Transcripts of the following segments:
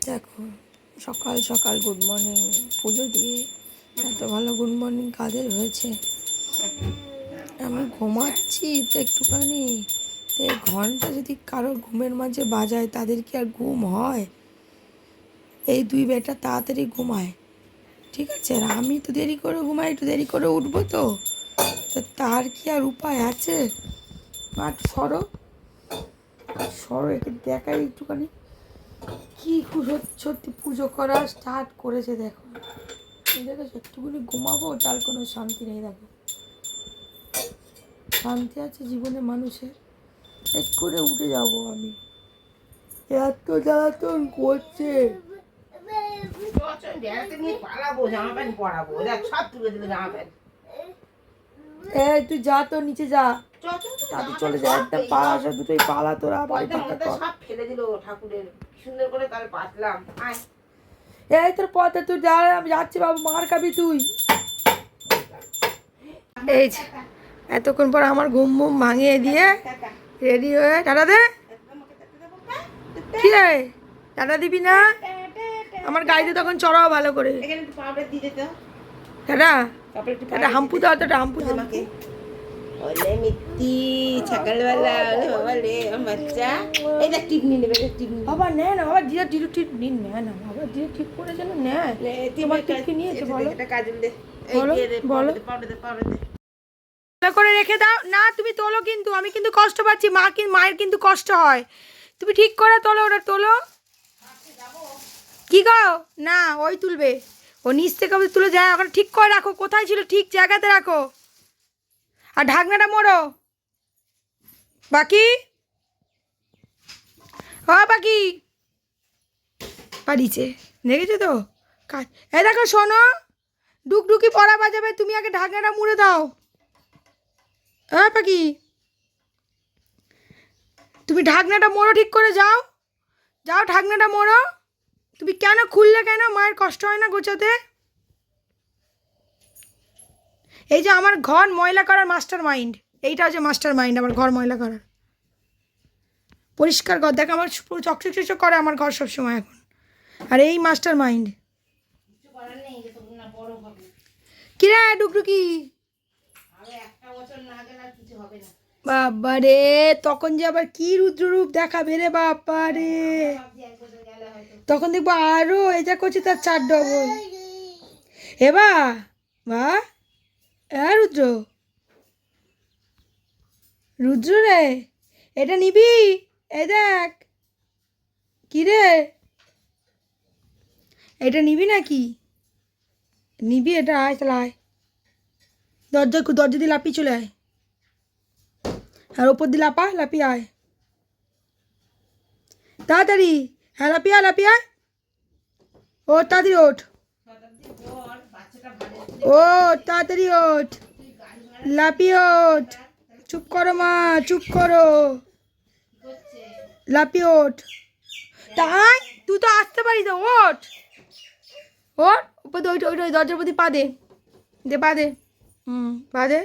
দেখো সকাল সকাল গুড মর্নিং পুজো দিয়ে এত ভালো গুড মর্নিং কাদের হয়েছে। আমি ঘুমাচ্ছি তো একটুখানি, তো এই ঘন্টা যদি কারোর ঘুমের মাঝে বাজায় তাদের কি আর ঘুম হয়? এই দুই বেটা তাড়াতাড়ি ঘুমায়, ঠিক আছে, আর আমি তো দেরি করে ঘুমাই, একটু দেরি করে উঠবো, তো তার কি আর উপায় আছে? আর সরো সরো, একে দেখাই একটুখানি কি সত্যি পুজো করা স্টার্ট করেছে। দেখো দেখেছো, একটুখানি ঘুমাবো তার কোনো শান্তি নেই। দেখো শান্তি আছে জীবনে মানুষের, এক করে উঠে যাব আমি, এত জ্বালাতন করছে। এই তুই যা তো নিচে যা, তাতে চলে যায় একটা পালা, আসা দুটোই পালা তোরা বাড়ি সব ফেলে দিল ঠাকুরের, সুন্দর করে তাহলে পাতলাম। এই তোর পথে তুই যা, আমি যাচ্ছি বাবু, মার খাবি তুই। এই এতক্ষণ পর আমার ঘুম ঘুম ভাঙিয়ে দিয়ে রেডি হয়ে টাটা দে। কি রে টাটা দিবি না? আমার গাড়িতে তখন চড়াও ভালো করে। টাটা টাটা হাম্পু দাও, তো হাম্পু আমাকে। ওলে মিত্তি সকালবেলা, ওলে বাবা রে বাচ্চা, এইটা টিপ নিয়ে নেবে, টিপ নিয়ে বাবা নে না বাবা, দিদা টিপ টিপ নিন না না বাবা, দিদা ঠিক করেছে না, নে তোমার টিপকে নিয়েছে, বলো এটা কাজল দে, বলো বলো পাউডার দে, পাউডার দে ভালো করে রেখে দাও না, তুমি তোলো, কিন্তু আমি কিন্তু কষ্ট পাচ্ছি, মায়ের কিন্তু কষ্ট হয়, তুমি ঠিক করে তোলো, ওটা তোলো। কি গো না, ওই তুলবে, ও নিচ থেকে তুলে যায়, ওখানে ঠিক করে রাখো, কোথায় ছিল ঠিক জায়গাতে রাখো, আর ঢাকনাটা মোড়ো। বাকি বাকি পারিছে, দেখেছো তো কাজ। এ দেখো শোনো, ডুকডুকি পড়া বাজাবে, তুমি আগে ঢাকনাটা মুড়ে দাও। পাখি তুমি ঢাকনাটা মোড়ো, ঠিক করে যাও, যাও ঢাকনাটা মোড়ো। তুমি কেন খুললে কেন? মায়ের কষ্ট হয় না গোছাতে? এই যে আমার ঘর ময়লা করার মাস্টার মাইন্ড, এইটা হচ্ছে মাস্টার মাইন্ড আমার ঘর ময়লা করার। পরিষ্কার ঘর দেখ আমার পুরো চকচক চকচক করে আমার ঘর সবসময় এখন, আর এই মাস্টার মাইন্ড। কিরে ডুকডুকি, বাবা রে তখন যে আবার কি রুদ্ররূপ দেখাবে রে বাবা রে, তখন দেখবো আরো এই যা করছে তার 4 ডবল। এবা বা রুদ্র, রুদ্র রে এটা নিবি? এই দেখ কি রে, এটা নিবি নাকি? নিবি এটা? আয় তাহলে আয়, দরজা দিয়ে লাপিয়ে চলে আয়, আর ওপর দিয়ে লাপিয়ে আয় তাড়াতাড়ি। হ্যাঁ লাপিয়ে আয়, লাপিয়ে আয়, ওঠ তাড়াতাড়ি, ওঠ ও তাড়াতাড়ি ওঠ, লাপিয়ে ওঠ, চুপ করো মা, চুপ করো, লাপিয়ে ওঠ। তাই তুই তো আসতে পারিস, ওঠ ওঠ, ওই দরজার প্রতি পা দে, পা দে, পা দে,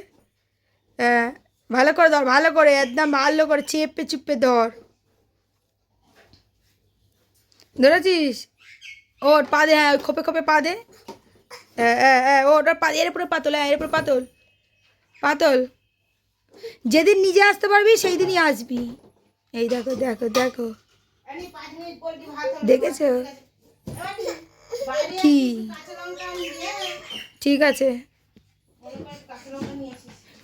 হ্যাঁ ভালো করে ধর, ভালো করে একদম ভালো করে চেপে চুপে ধরেছিস? ওর পা দে, হ্যাঁ খোপে খোপে পা দে, হ্যাঁ ওটার পা, এর উপরে পাতল, হ্যাঁ এর উপরে পাতল পাতল। যেদিন নিজে আসতে পারবি সেই দিনই আসবি। এই দেখো দেখো দেখো, দেখেছো কি? ঠিক আছে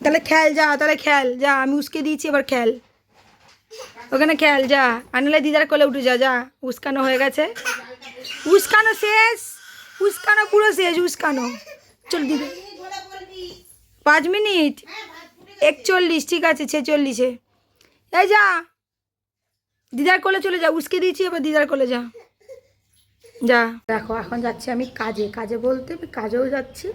তাহলে খেল, যা তাহলে খেল, যা আমি উস্কে দিয়েছি, এবার খেল, ওখানে খেল যা, আনলে দিদার কোলে উঠে যা, যা উস্কানো হয়ে গেছে, উস্কানো শেষ, উস্কানো পুরো শেষ, উস্কানো। চল দিদি 5 মিনিট 41, ঠিক আছে 46-এ, এই যা দিদার কোলে চলে যা, উস্কে দিয়েছি, এবার দিদার কোলে যা, যা। দেখো এখন যাচ্ছি আমি কাজে বলতে আমি কাজেও যাচ্ছি,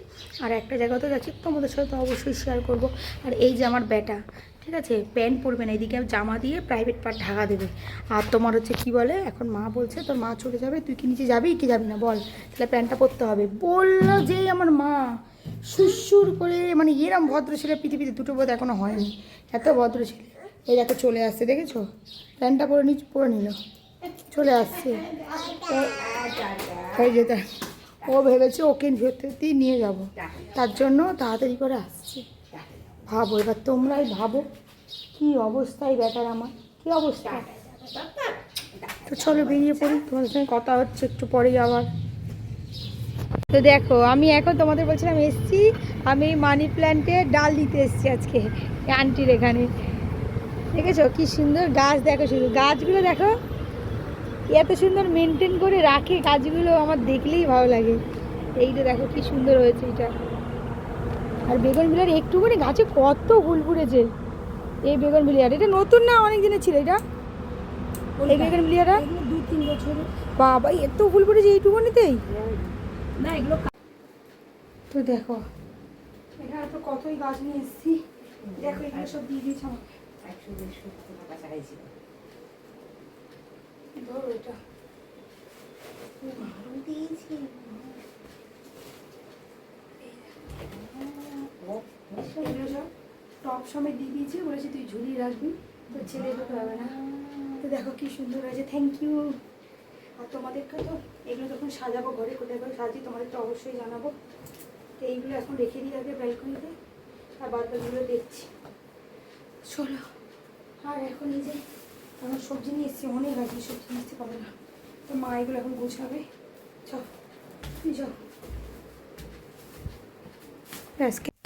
আর একটা জায়গাতেও যাচ্ছি, তোমাদের সাথে তো অবশ্যই শেয়ার করব। আর এই যে আমার বেটা, ঠিক আছে, প্যান্ট পরবে না, এদিকে জামা দিয়ে প্রাইভেট পার্ট ঢাকা দেবে। আর তোমার হচ্ছে কি বলে, এখন মা বলছে তোর মা চলে যাবে, তুই কি নিচে যাবি কি যাবি না বল, তাহলে প্যান্টটা পরতে হবে বললো। যেই আমার মা সুরসুর করে, মানে এরম ভদ্র ছেলে পৃথিবীতে দুটো বোধ এখনও হয়নি, এত ভদ্র ছেলে। এই দেখো চলে আসছে, দেখেছো প্যান্টটা পরে নিল, চলে আসছে। এই যে ও ভেবেছে ওকে সত্যি নিয়ে যাব, তার জন্য তাড়াতাড়ি করে আসছি। ভাবো এবার তোমরাই ভাবো কি অবস্থায় ব্যাটার আমার, কি অবস্থা। তো চলো বেরিয়ে পড়ি, তোমাদের সঙ্গে কথা হচ্ছে একটু পরেই আবার। তো দেখো আমি এখন তোমাদের বলছিলাম এসছি, আমি মানি প্ল্যান্টে ডাল দিতে এসছি আজকে আন্টির এখানে। দেখেছো কি সুন্দর গাছ, দেখো শুধু গাছগুলো দেখো, এত সুন্দর মেনটেন করে রাখে গাছগুলো, আমার দেখলেই ভালো লাগে। এইটা দেখো কি সুন্দর হয়েছে এটা। আর বেগুন বিলার একটুখানি গাছে কত ফুল ফুটেছে। এই বেগুন বিলিয়ার এটা নতুন না, অনেক দিনের ছিল এটা। এই বেগুন বিলিয়ারটা 2-3 বছরের। বাবা এত ফুল ফুটেছে এইটুকুনিতেই না এগুলো। তো দেখো এখানে তো কতই গাছ নিয়ে এসেছি, দেখো এগুলো সব দিয়ে দিয়েছে আমাকে। 170 টাকা চাইছিল। ধরো এটা দিয়েছি, টপ সময় দিয়ে দিয়েছি, বলেছি তুই ঝুলিয়ে রাখবি, তো ছেড়ে দিতে হবে না। তো দেখো কি সুন্দর হয়েছে, থ্যাংক ইউ। আর তোমাদেরকে তো এগুলো যখন সাজাবো ঘরে, কোথায় করে সাজি তোমাদের তো অবশ্যই জানাবো। তো এইগুলো এখন রেখে দিই আগে ব্যালকনিতে, আর বাদবাকিগুলো দেখছি। চলো। আর এখন এই যে আমার সবজি নিয়ে এসেছি, অনেক আছে, সবজি নিয়ে আসতে পারবে না, তো মা এগুলো এখন গুছাবে। চল চল।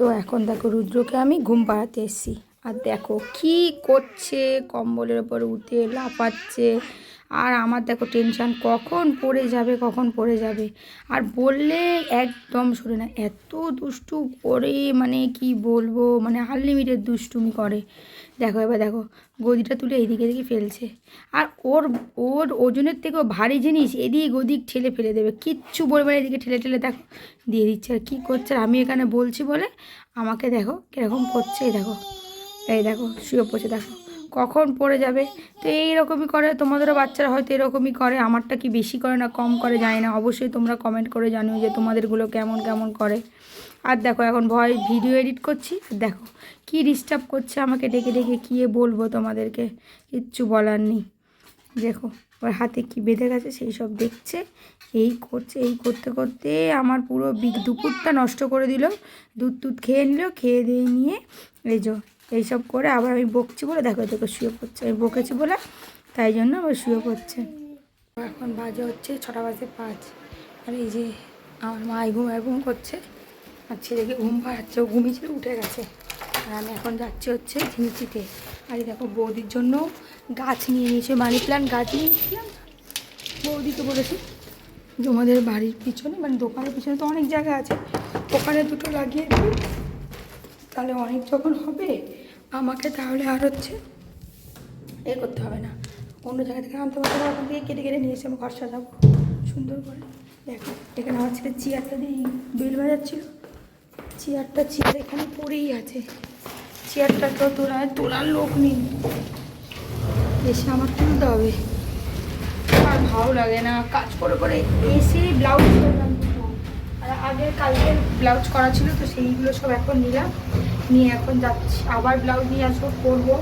তো এখন দেখো রুদ্রকে আমি ঘুম পাড়াতে এসেছি, আর দেখো কি করছে, কম্বলের ওপর উঠে লাফাচ্ছে। আর আমার দেখো টেনশান কখন পড়ে যাবে, কখন পড়ে যাবে। আর বললে একদম শোনে না, এত দুষ্টু করে, মানে কি বলবো, মানে আনলিমিটেড দুষ্টুমি করে। দেখো এবার দেখো গদিটা তুলে এদিকে এদিকে ফেলছে। আর ওর ওর ওজনের থেকেও ভারী জিনিস এদিক ওদিক ঠেলে ফেলে দেবে, কিচ্ছু বলবে না, এদিকে ঠেলে ঠেলে দেখো দিয়ে দিচ্ছে। আর কী করছে, আর আমি এখানে বলছি বলে আমাকে দেখো কীরকম করছে। এই দেখো শুয়ে পড়ছে, দেখো কখন পড়ে যাবে। তো এইরকমই করে, তোমাদেরও বাচ্চারা হয়তো এরকমই করে। আমারটা কি বেশি করে না কম করে জানি না, অবশ্যই তোমরা কমেন্ট করে জানিও যে তোমাদেরগুলো কেমন কেমন করে। আর দেখো এখন ভিডিও এডিট করছি, দেখো কি ডিস্টার্ব করছে আমাকে ডেকে ডেকে, কী বলবো তোমাদেরকে, কিচ্ছু বলার নেই। দেখো ওর হাতে কি বেঁধে গেছে সেই সব দেখছে, এই করছে, এই করতে করতে আমার পুরো দুপুরটা নষ্ট করে দিল। দুধ খেয়ে নিল, খেয়ে দিয়ে নিয়ে এই যে এইসব করে আবার আমি বকছি বলে দেখো দেখো শুয়ে পড়ছে, আমি বকেছি বলে তাই জন্য আবার শুয়ে পড়ছে। এখন বাজে হচ্ছে 6:05, আর এই যে আমার মা ঘুম করছে, আর ছেলেকে ঘুম পাড়াচ্ছে, ও ঘুমিয়েছিল উঠে গেছে। আর আমি এখন যাচ্ছি হচ্ছে ঝিঁচিতে। আর এই দেখো বৌদির জন্য গাছ নিয়ে নিয়েছে, মানি প্ল্যান্ট গাছ নিয়েছিলাম। বৌদিকে বলেছি তোমাদের বাড়ির পিছনে, মানে দোকানের পিছনে তো অনেক জায়গা আছে, ওখানে দুটো লাগিয়ে দিই, তাহলে অনেক যখন হবে আমাকে তাহলে আর হচ্ছে করতে হবে না, অন্য জায়গা থেকে আনতে পারবো, ওখান থেকে কেটে কেটে নিয়ে এসে আমি ঘর সাজাবো সুন্দর করে। দেখো এখানে আমার ছেলে চেয়ারটা দিয়ে বেল বাজাচ্ছিল, চেয়ার এখানে পড়েই আছে, চেয়ারটা তো তোলার লোক নেই, এসে আমার তুলতে হবে। আর ভালো লাগে না কাজ করে করে এসে ব্লাউজ করলাম, আর আগের কালকের ব্লাউজ করা ছিল, তো সেইগুলো সব এখন নিলাম, নিয়ে এখন যাচ্ছি আবার ব্লাউজ নিয়ে আসবো, করবো।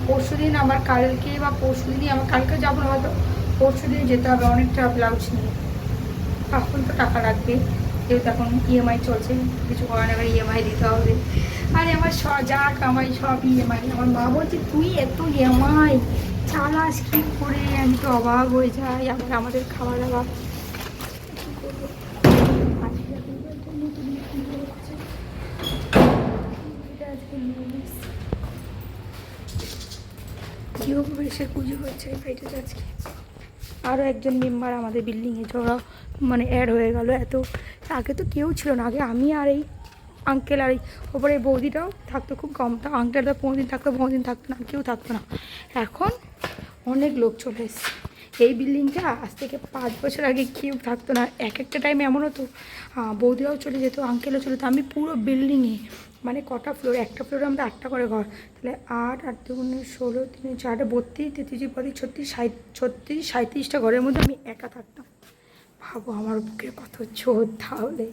পরশু দিন আমার কালকে বা পরশু দিনই, আমার কালকে যাবো না হয়তো পরশু দিন যেতে হবে অনেকটা ব্লাউজ নিয়ে। এখন তো টাকা লাগবে, যেহেতু এখন ইএমআই চলছে, কিছু করার এবার ইএমআই দিতে হবে। আরে আমার যা কামাই সব ইএমআই। আমার মা বলছে তুই এত ইএমআই চালাস কী করে, আমি তো অবাক হয়ে যাই। আবার আমাদের খাওয়া দাওয়া কী করবো, গৃহপ্রবেশের পুজো হচ্ছে বাড়িটাতে আজকে। আরও একজন মেম্বার আমাদের বিল্ডিংয়ে ওরা মানে অ্যাড হয়ে গেল, এত আগে তো কেউ ছিল না, আগে আমি আর এই আঙ্কেল আর এই ওপরে বৌদিটাও থাকতো খুব কম, তা আঙ্কেলটা 15 দিন থাকতো, 15 দিন থাকতো না, কেউ থাকতো না। এখন অনেক লোক চলে এসছে এই বিল্ডিংটা, আজ থেকে 5 বছর আগে কেউ থাকতো না। একটা টাইমে এমন হতো বৌদিরাও চলে যেত, আঙ্কেলও চলে যেত, আমি পুরো বিল্ডিংয়ে মানে কটা ফ্লোর, একটা ফ্লোরে আমরা 8টা করে ঘর, তাহলে 8 8 2 16 3 4 32 33 35 36 37টা ঘরের মধ্যে আমি একা থাকতাম। ভাবো আমার বুকের কত জোর, তাহলে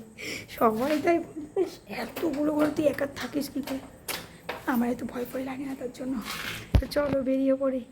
সবাই তাই বলবে এতগুলো ঘর তুই একা থাকিস কী করে। আমার এত ভয় লাগে না তার জন্য। তো চলো বেরিয়ে পড়ি।